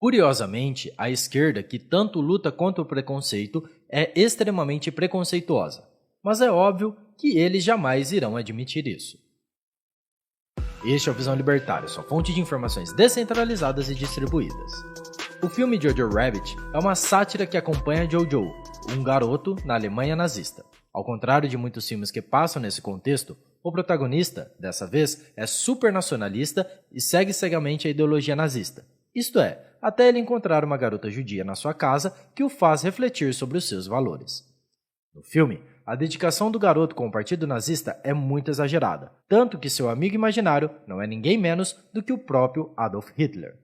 Curiosamente, a esquerda, que tanto luta contra o preconceito, é extremamente preconceituosa. Mas é óbvio que eles jamais irão admitir isso. Este é o Visão Libertária, sua fonte de informações descentralizadas e distribuídas. O filme Jojo Rabbit é uma sátira que acompanha Jojo, um garoto na Alemanha nazista. Ao contrário de muitos filmes que passam nesse contexto, o protagonista, dessa vez, é supernacionalista e segue cegamente a ideologia nazista. Isto é, até ele encontrar uma garota judia na sua casa que o faz refletir sobre os seus valores. No filme, a dedicação do garoto com o partido nazista é muito exagerada, tanto que seu amigo imaginário não é ninguém menos do que o próprio Adolf Hitler.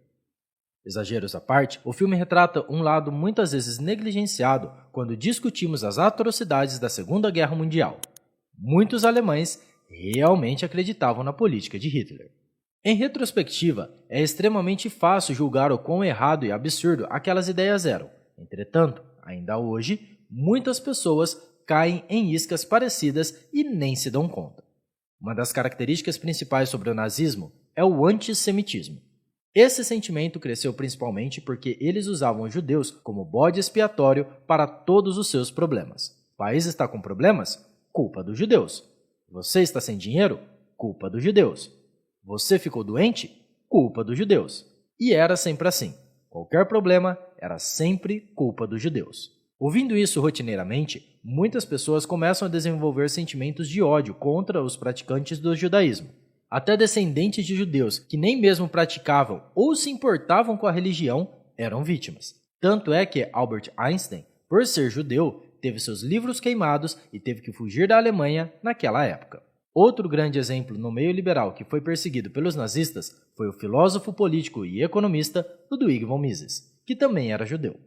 Exageros à parte, o filme retrata um lado muitas vezes negligenciado quando discutimos as atrocidades da Segunda Guerra Mundial. Muitos alemães realmente acreditavam na política de Hitler. Em retrospectiva, é extremamente fácil julgar o quão errado e absurdo aquelas ideias eram. Entretanto, ainda hoje, muitas pessoas caem em iscas parecidas e nem se dão conta. Uma das características principais sobre o nazismo é o antissemitismo. Esse sentimento cresceu principalmente porque eles usavam os judeus como bode expiatório para todos os seus problemas. O país está com problemas? Culpa dos judeus. Você está sem dinheiro? Culpa dos judeus. Você ficou doente? Culpa dos judeus. E era sempre assim. Qualquer problema era sempre culpa dos judeus. Ouvindo isso rotineiramente, muitas pessoas começam a desenvolver sentimentos de ódio contra os praticantes do judaísmo. Até descendentes de judeus que nem mesmo praticavam ou se importavam com a religião eram vítimas. Tanto é que Albert Einstein, por ser judeu, teve seus livros queimados e teve que fugir da Alemanha naquela época. Outro grande exemplo no meio liberal que foi perseguido pelos nazistas foi o filósofo político e economista Ludwig von Mises, que também era judeu.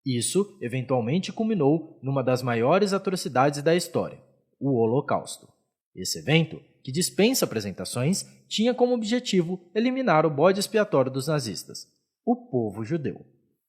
Isso, eventualmente, culminou numa das maiores atrocidades da história, o Holocausto. Esse evento, que dispensa apresentações, tinha como objetivo eliminar o bode expiatório dos nazistas, o povo judeu.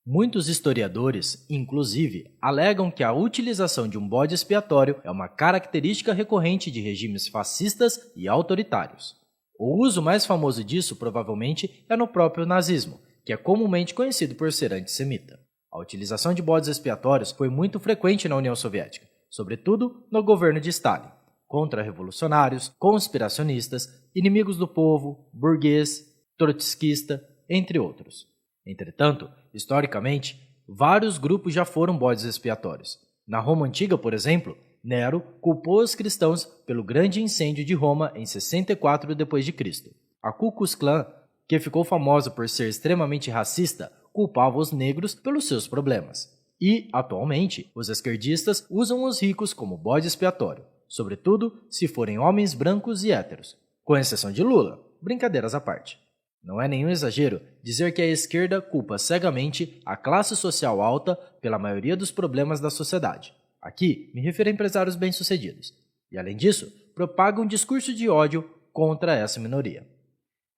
Muitos historiadores, inclusive, alegam que a utilização de um bode expiatório é uma característica recorrente de regimes fascistas e autoritários. O uso mais famoso disso, provavelmente, é no próprio nazismo, que é comumente conhecido por ser antissemita. A utilização de bodes expiatórios foi muito frequente na União Soviética, sobretudo no governo de Stalin, contra revolucionários, conspiracionistas, inimigos do povo, burguês, trotskista, entre outros. Entretanto, historicamente, vários grupos já foram bodes expiatórios. Na Roma Antiga, por exemplo, Nero culpou os cristãos pelo grande incêndio de Roma em 64 d.C. A Ku Klux Klan, que ficou famosa por ser extremamente racista, culpava os negros pelos seus problemas. E, atualmente, os esquerdistas usam os ricos como bode expiatório, sobretudo se forem homens brancos e héteros, com exceção de Lula, brincadeiras à parte. Não é nenhum exagero dizer que a esquerda culpa cegamente a classe social alta pela maioria dos problemas da sociedade. Aqui me refiro a empresários bem-sucedidos. E, além disso, propagam um discurso de ódio contra essa minoria.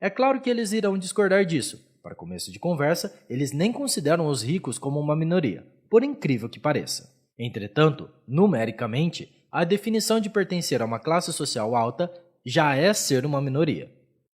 É claro que eles irão discordar disso. Para começo de conversa, eles nem consideram os ricos como uma minoria, por incrível que pareça. Entretanto, numericamente, a definição de pertencer a uma classe social alta já é ser uma minoria.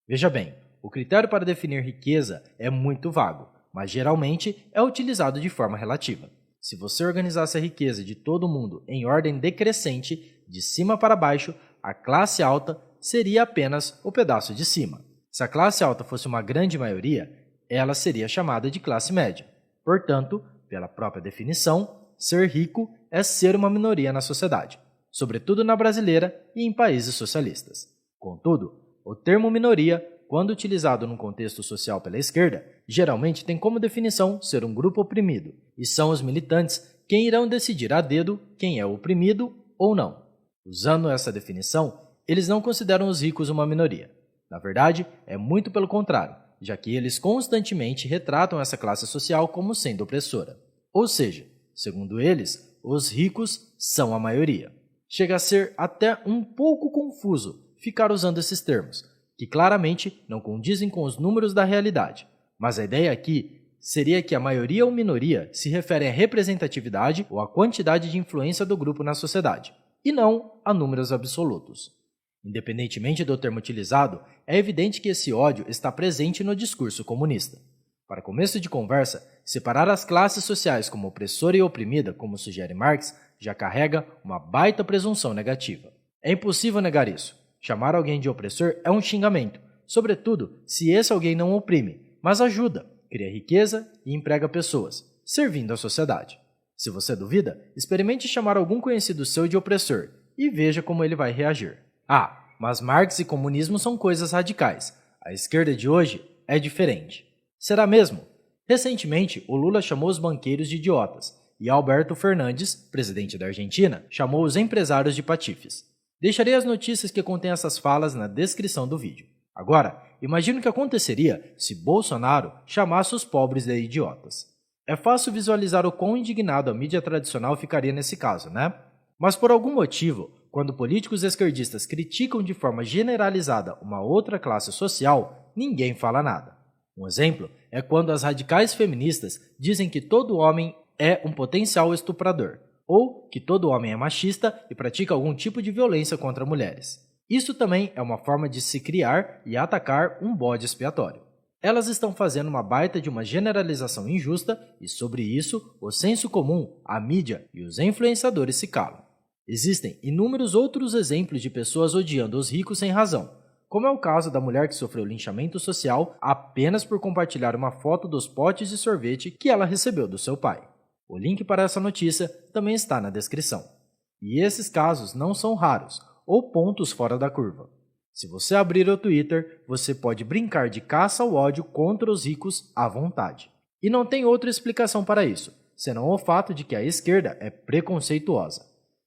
Veja bem, o critério para definir riqueza é muito vago, mas geralmente é utilizado de forma relativa. Se você organizasse a riqueza de todo mundo em ordem decrescente, de cima para baixo, a classe alta seria apenas o pedaço de cima. Se a classe alta fosse uma grande maioria, ela seria chamada de classe média. Portanto, pela própria definição, ser rico é ser uma minoria na sociedade, sobretudo na brasileira e em países socialistas. Contudo, o termo minoria, quando utilizado num contexto social pela esquerda, geralmente tem como definição ser um grupo oprimido, e são os militantes quem irão decidir a dedo quem é oprimido ou não. Usando essa definição, eles não consideram os ricos uma minoria. Na verdade, é muito pelo contrário, já que eles constantemente retratam essa classe social como sendo opressora. Ou seja, segundo eles, os ricos são a maioria. Chega a ser até um pouco confuso ficar usando esses termos, que claramente não condizem com os números da realidade. Mas a ideia aqui seria que a maioria ou minoria se refere à representatividade ou à quantidade de influência do grupo na sociedade, e não a números absolutos. Independentemente do termo utilizado, é evidente que esse ódio está presente no discurso comunista. Para começo de conversa, separar as classes sociais como opressora e oprimida, como sugere Marx, já carrega uma baita presunção negativa. É impossível negar isso. Chamar alguém de opressor é um xingamento, sobretudo se esse alguém não oprime, mas ajuda, cria riqueza e emprega pessoas, servindo à sociedade. Se você duvida, experimente chamar algum conhecido seu de opressor e veja como ele vai reagir. Ah, mas Marx e comunismo são coisas radicais. A esquerda de hoje é diferente. Será mesmo? Recentemente, o Lula chamou os banqueiros de idiotas e Alberto Fernandes, presidente da Argentina, chamou os empresários de patifes. Deixarei as notícias que contêm essas falas na descrição do vídeo. Agora, imagine o que aconteceria se Bolsonaro chamasse os pobres de idiotas. É fácil visualizar o quão indignado a mídia tradicional ficaria nesse caso, né? Mas por algum motivo, quando políticos esquerdistas criticam de forma generalizada uma outra classe social, ninguém fala nada. Um exemplo é quando as radicais feministas dizem que todo homem é um potencial estuprador, ou que todo homem é machista e pratica algum tipo de violência contra mulheres. Isso também é uma forma de se criar e atacar um bode expiatório. Elas estão fazendo uma baita de uma generalização injusta e sobre isso o senso comum, a mídia e os influenciadores se calam. Existem inúmeros outros exemplos de pessoas odiando os ricos sem razão, como é o caso da mulher que sofreu linchamento social apenas por compartilhar uma foto dos potes de sorvete que ela recebeu do seu pai. O link para essa notícia também está na descrição. E esses casos não são raros ou pontos fora da curva. Se você abrir o Twitter, você pode brincar de caça ao ódio contra os ricos à vontade. E não tem outra explicação para isso, senão o fato de que a esquerda é preconceituosa.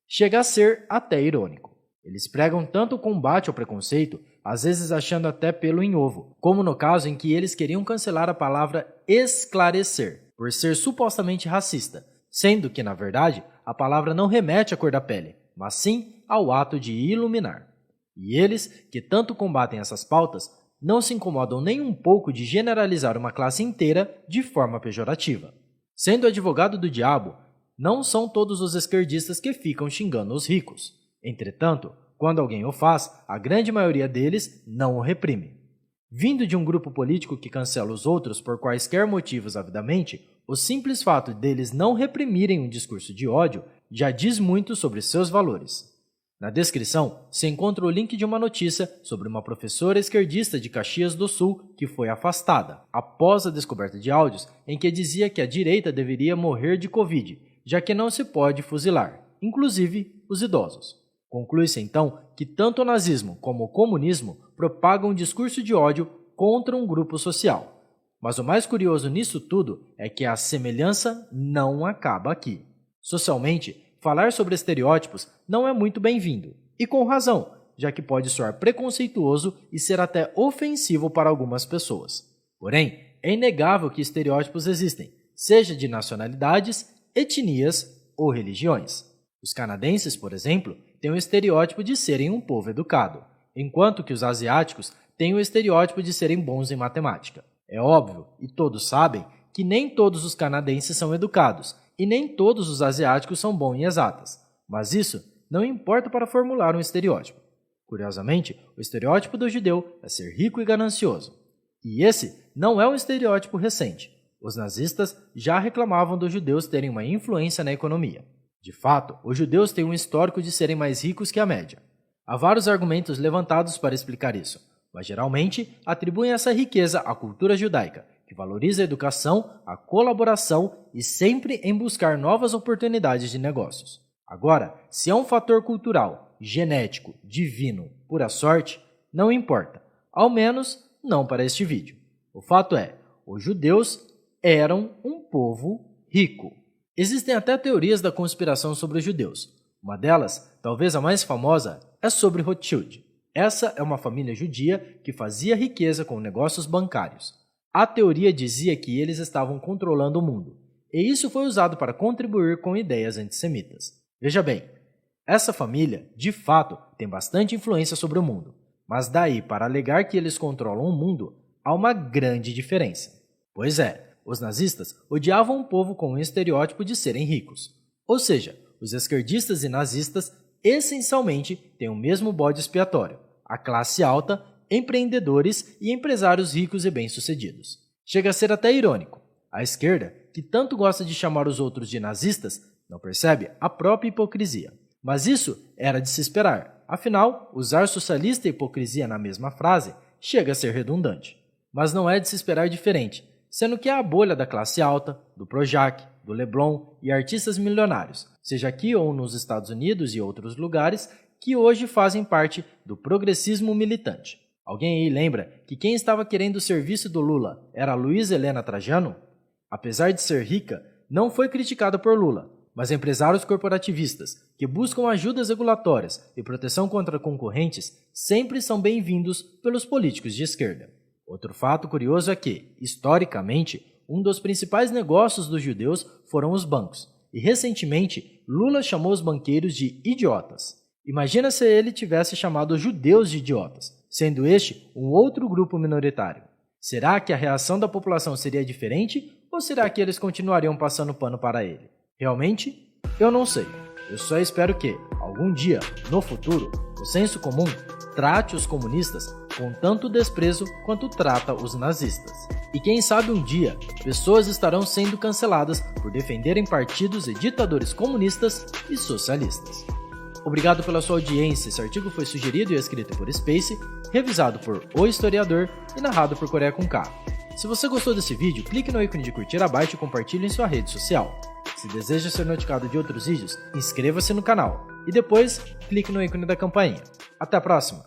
Chega a ser até irônico. Eles pregam tanto o combate ao preconceito, às vezes achando até pelo em ovo, como no caso em que eles queriam cancelar a palavra esclarecer, por ser supostamente racista, sendo que, na verdade, a palavra não remete à cor da pele, mas sim ao ato de iluminar. E eles, que tanto combatem essas pautas, não se incomodam nem um pouco de generalizar uma classe inteira de forma pejorativa. Sendo advogado do diabo, não são todos os esquerdistas que ficam xingando os ricos. Entretanto, quando alguém o faz, a grande maioria deles não o reprime. Vindo de um grupo político que cancela os outros por quaisquer motivos avidamente, o simples fato deles não reprimirem um discurso de ódio já diz muito sobre seus valores. Na descrição se encontra o link de uma notícia sobre uma professora esquerdista de Caxias do Sul que foi afastada após a descoberta de áudios em que dizia que a direita deveria morrer de Covid, já que não se pode fuzilar, inclusive os idosos. Conclui-se então que tanto o nazismo como o comunismo propagam um discurso de ódio contra um grupo social. Mas o mais curioso nisso tudo é que a semelhança não acaba aqui. Socialmente, falar sobre estereótipos não é muito bem-vindo, e com razão, já que pode soar preconceituoso e ser até ofensivo para algumas pessoas. Porém, é inegável que estereótipos existem, seja de nacionalidades, etnias ou religiões. Os canadenses, por exemplo, têm o estereótipo de serem um povo educado, enquanto que os asiáticos têm o estereótipo de serem bons em matemática. É óbvio, e todos sabem, que nem todos os canadenses são educados, e nem todos os asiáticos são bons em exatas, mas isso não importa para formular um estereótipo. Curiosamente, o estereótipo do judeu é ser rico e ganancioso. E esse não é um estereótipo recente. Os nazistas já reclamavam dos judeus terem uma influência na economia. De fato, os judeus têm um histórico de serem mais ricos que a média. Há vários argumentos levantados para explicar isso, mas geralmente atribuem essa riqueza à cultura judaica, que valoriza a educação, a colaboração e sempre em buscar novas oportunidades de negócios. Agora, se é um fator cultural, genético, divino, pura sorte, não importa, ao menos não para este vídeo. O fato é, os judeus eram um povo rico. Existem até teorias da conspiração sobre os judeus. Uma delas, talvez a mais famosa, é sobre Rothschild. Essa é uma família judia que fazia riqueza com negócios bancários. A teoria dizia que eles estavam controlando o mundo, e isso foi usado para contribuir com ideias antissemitas. Veja bem, essa família, de fato, tem bastante influência sobre o mundo, mas daí para alegar que eles controlam o mundo, há uma grande diferença. Pois é, os nazistas odiavam um povo com o estereótipo de serem ricos. Ou seja, os esquerdistas e nazistas essencialmente têm o mesmo bode expiatório, a classe alta, empreendedores e empresários ricos e bem-sucedidos. Chega a ser até irônico. A esquerda, que tanto gosta de chamar os outros de nazistas, não percebe a própria hipocrisia. Mas isso era de se esperar. Afinal, usar socialista e hipocrisia na mesma frase chega a ser redundante. Mas não é de se esperar diferente, sendo que é a bolha da classe alta, do Projac, do Leblon e artistas milionários, seja aqui ou nos Estados Unidos e outros lugares, que hoje fazem parte do progressismo militante. Alguém aí lembra que quem estava querendo o serviço do Lula era Luiza Helena Trajano? Apesar de ser rica, não foi criticada por Lula, mas empresários corporativistas que buscam ajudas regulatórias e proteção contra concorrentes sempre são bem-vindos pelos políticos de esquerda. Outro fato curioso é que, historicamente, um dos principais negócios dos judeus foram os bancos, e recentemente Lula chamou os banqueiros de idiotas. Imagina se ele tivesse chamado os judeus de idiotas, sendo este um outro grupo minoritário. Será que a reação da população seria diferente ou será que eles continuariam passando pano para ele? Realmente, eu não sei. Eu só espero que, algum dia, no futuro, o senso comum trate os comunistas com tanto desprezo quanto trata os nazistas. E quem sabe um dia, pessoas estarão sendo canceladas por defenderem partidos e ditadores comunistas e socialistas. Obrigado pela sua audiência. Esse artigo foi sugerido e escrito por Space, revisado por O Historiador e narrado por Coreia com K. Se você gostou desse vídeo, clique no ícone de curtir abaixo e compartilhe em sua rede social. Se deseja ser notificado de outros vídeos, inscreva-se no canal e depois clique no ícone da campainha. Até a próxima!